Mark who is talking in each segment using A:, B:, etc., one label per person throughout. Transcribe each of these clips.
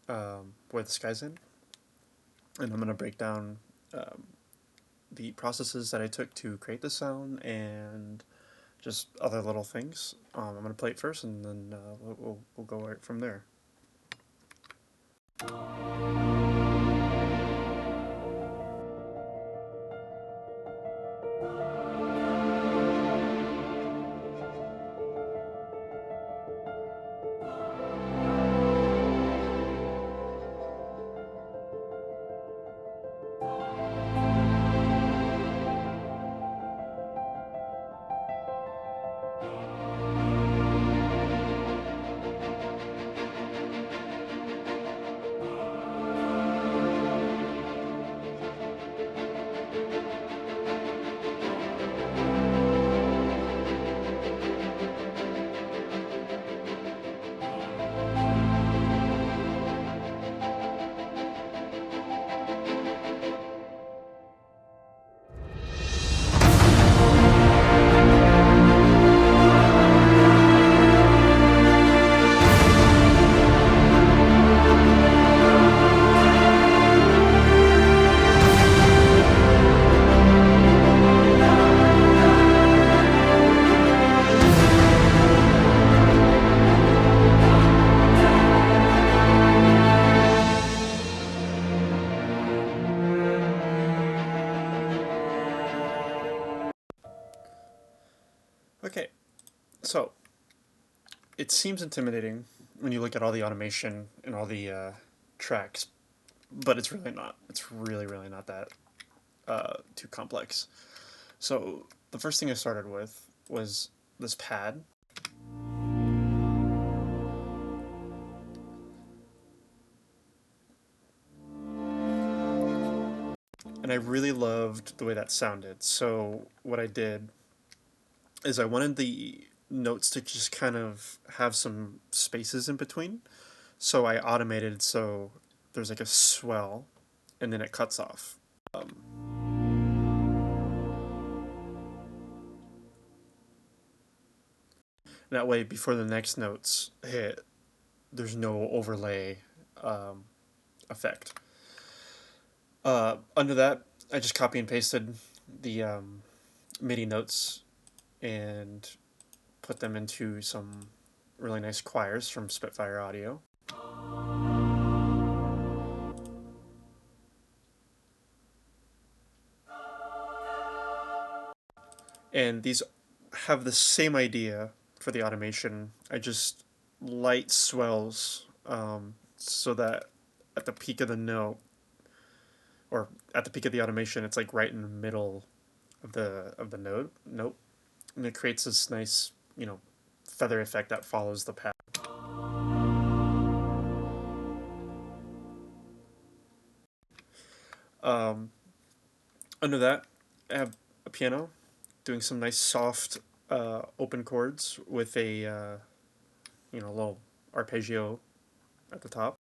A: Where the Sky's In, and I'm going to break down the processes that I took to create the sound and just other little things. I'm going to play it first, and then we'll go right from there. Okay, so it seems intimidating when you look at all the automation and all the tracks, but it's really not. It's really not that too complex. So the first thing I started with was this pad. And I really loved the way that sounded. So what I did is I wanted the notes to just kind of have some spaces in between. So I automated so there's like a swell and then it cuts off. That way, before the next notes hit, there's no overlay effect. Under that, I just copy and pasted the MIDI notes and put them into some really nice choirs from Spitfire Audio. And these have the same idea for the automation. I just light swells so that at the peak of the note, or at the peak of the automation, it's like right in the middle of the note, and it creates this nice, feather effect that follows the pad. Um, Under that, I have a piano doing some nice soft open chords with a little arpeggio at the top.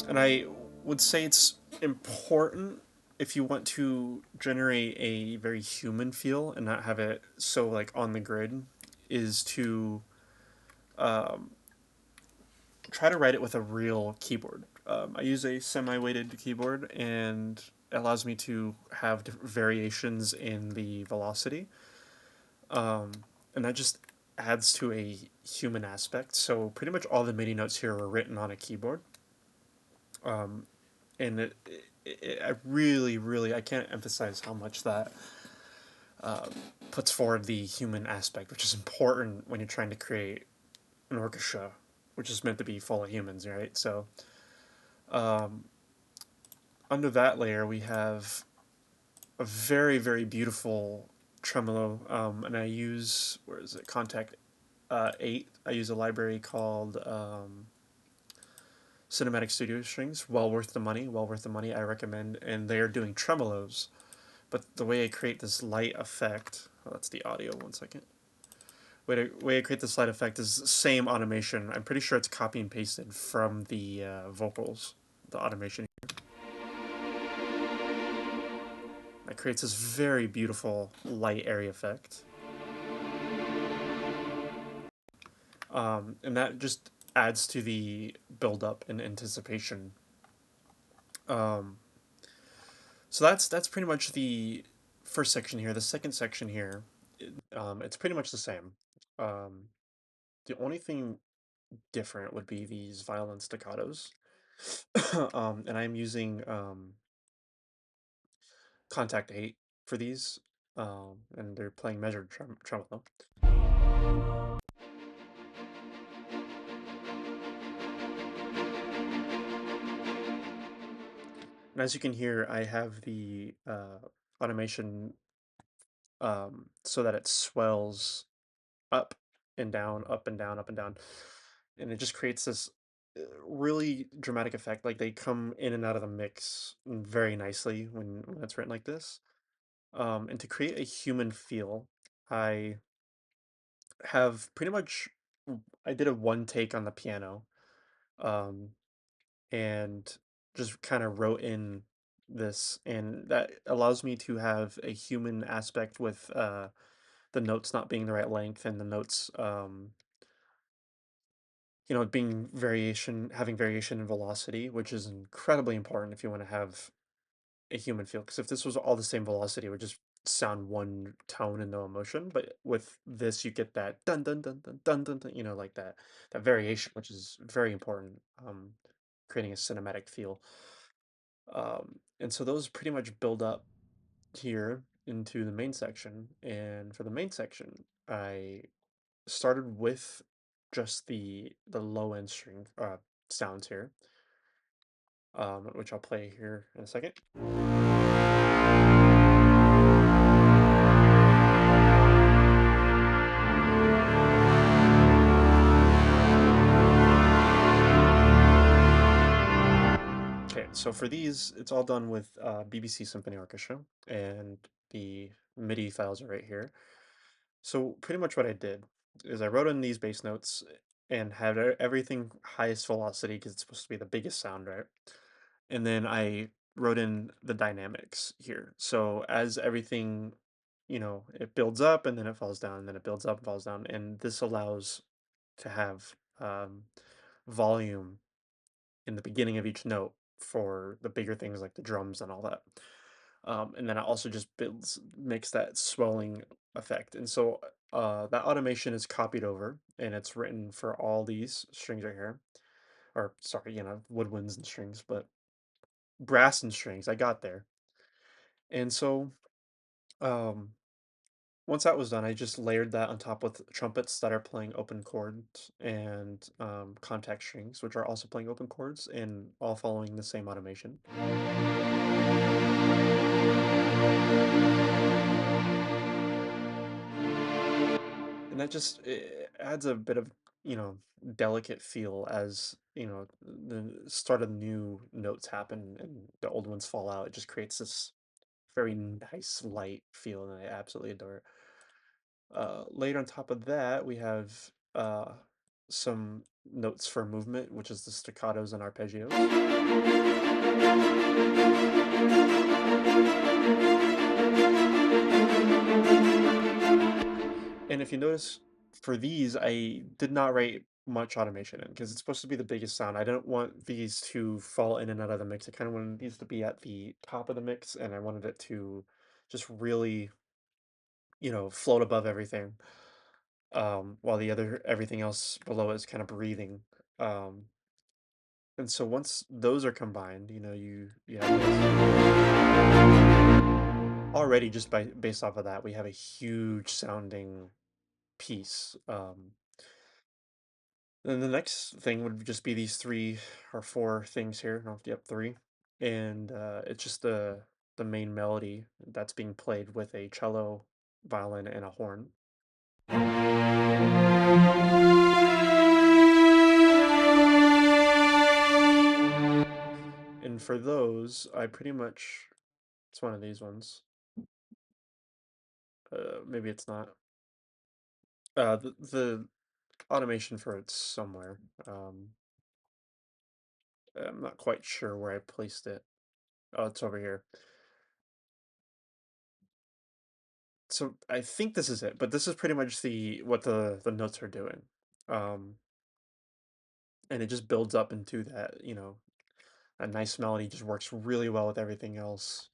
A: And I would say it's important if you want to generate a very human feel and not have it so like on the grid, is to um, try to write it with a real keyboard. I use a semi-weighted keyboard, and it allows me to have different variations in the velocity, and that just adds to a human aspect. So pretty much all the MIDI notes here are written on a keyboard, and I really I can't emphasize how much that puts forward the human aspect, which is important when you're trying to create an orchestra, which is meant to be full of humans, right? So under that layer, we have a very beautiful tremolo, and I use, where is it, Contact 8. I use a library called Cinematic Studio Strings. Well worth the money, I recommend. And they're doing tremolos, but the way I create this light effect, oh, that's the audio, one second. Way I create this light effect is the same automation. I'm pretty sure it's copy and pasted from the vocals, the automation. I it creates this very beautiful light airy effect. And that just adds to the build up and anticipation. Um, so that's pretty much the first section here. The second section here, it's pretty much the same. Um, the only thing different would be these violin staccatos. And I'm using Contact 8 for these, and they're playing measured tremolo. And as you can hear, I have the automation so that it swells up and down, up and down, up and down. And it just creates this really dramatic effect. Like they come in and out of the mix very nicely when it's written like this. And to create a human feel, I have pretty much I did a one take on the piano, um, and just kind of wrote in this, and that allows me to have a human aspect with the notes not being the right length and the notes being having variation in velocity, which is incredibly important if you want to have a human feel. Because if this was all the same velocity, it would just sound one tone and no emotion. But with this, you get that dun dun dun dun dun dun, dun like that variation, which is very important, creating a cinematic feel. And so those pretty much build up here into the main section. And for the main section, I started with just the low end string sounds here, which I'll play here in a second. Okay, so for these, it's all done with BBC Symphony Orchestra, and the MIDI files are right here. So pretty much what I did is I wrote in these bass notes and had everything highest velocity because it's supposed to be the biggest sound, right? And then I wrote in the dynamics here. So as everything, it builds up and then it falls down, and then it builds up and falls down. And this allows to have volume in the beginning of each note for the bigger things like the drums and all that. And then it also just makes that swelling effect. And so that automation is copied over and it's written for all these strings right here. Or sorry, woodwinds and strings, but brass and strings. I got there. And so um, once that was done, I just layered that on top with trumpets that are playing open chords and contact strings, which are also playing open chords and all following the same automation. And that just it adds a bit of, delicate feel as, the start of new notes happen and the old ones fall out. It just creates this very nice light feel, and I absolutely adore it. Later on top of that, we have some notes for movement, which is the staccatos and arpeggios. And if you notice, for these, I did not write much automation in because it's supposed to be the biggest sound. I don't want these to fall in and out of the mix. I kind of wanted these to be at the top of the mix, and I wanted it to just really, float above everything, while the other everything else below is kind of breathing. Um, and so once those are combined, you have already just based off of that, we have a huge sounding piece. Then the next thing would just be these three or four things here. No, yep, three, and it's just the main melody that's being played with a cello, violin, and a horn. And for those, I pretty much it's one of these ones. Maybe it's not. The automation for it's somewhere. I'm not quite sure where I placed it. Oh, it's over here. So I think this is it, but this is pretty much the what the notes are doing. Um, and it just builds up into that, a nice melody just works really well with everything else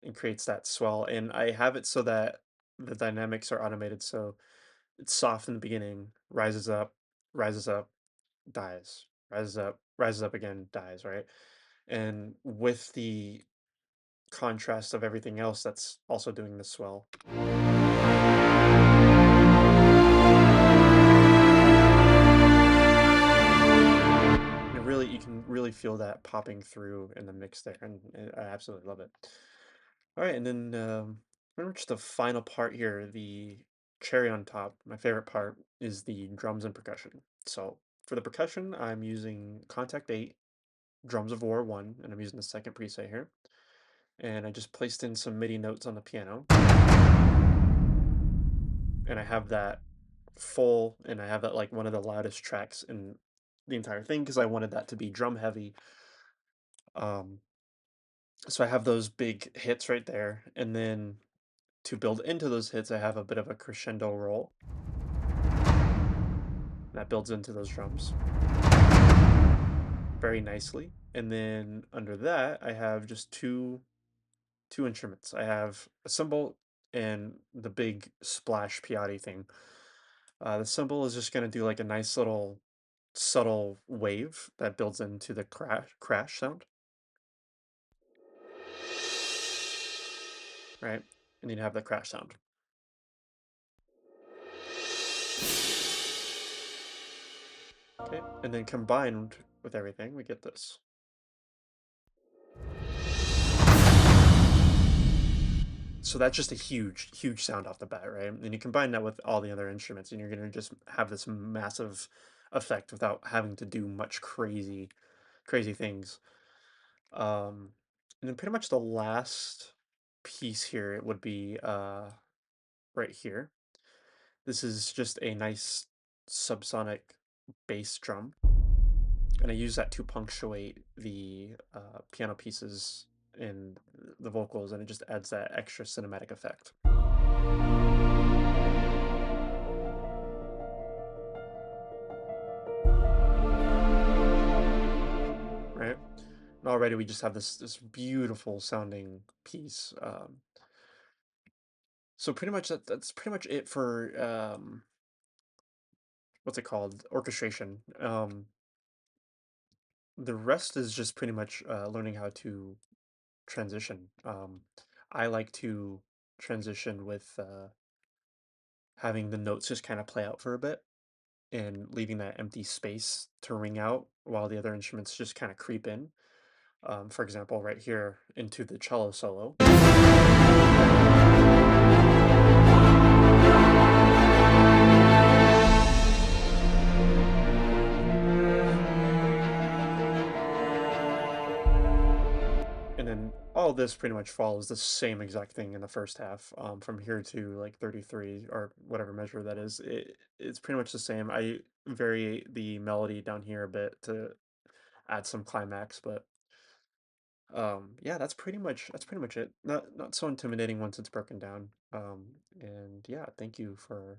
A: and creates that swell. And I have it so that the dynamics are automated, so it's soft in the beginning, rises up, dies, rises up again, dies, right? And with the contrast of everything else that's also doing the swell. And really, you can really feel that popping through in the mix there, and I absolutely love it. All right, and then pretty much the final part here, the cherry on top, my favorite part is the drums and percussion. So for the percussion, I'm using Contact 8, Drums of War 1, and I'm using the second preset here. And I just placed in some MIDI notes on the piano, and I have that full, and I have that like one of the loudest tracks in the entire thing because I wanted that to be drum heavy. Um, so I have those big hits right there, and then to build into those hits, I have a bit of a crescendo roll that builds into those drums very nicely. And then under that, I have just two instruments. I have a cymbal and the big splash piatti thing. The cymbal is just going to do like a nice little subtle wave that builds into the crash sound, right? And then you have the crash sound. Okay, and then combined with everything, we get this. So that's just a huge, huge sound off the bat, right? And you combine that with all the other instruments, and you're gonna just have this massive effect without having to do much crazy, crazy things. Um, and then pretty much the last piece here it would be right here. This is just a nice subsonic bass drum, and I use that to punctuate the piano pieces and the vocals, and it just adds that extra cinematic effect. Right? And already we just have this beautiful sounding piece. So pretty much that's pretty much it for what's it called? Orchestration. The rest is just pretty much learning how to transition. I like to transition with having the notes just kind of play out for a bit and leaving that empty space to ring out while the other instruments just kind of creep in. For example, right here into the cello solo. And then all this pretty much follows the same exact thing in the first half, from here to like 33 or whatever measure that is. It's pretty much the same. I vary the melody down here a bit to add some climax, but yeah, that's pretty much it. Not so intimidating once it's broken down. And yeah, thank you for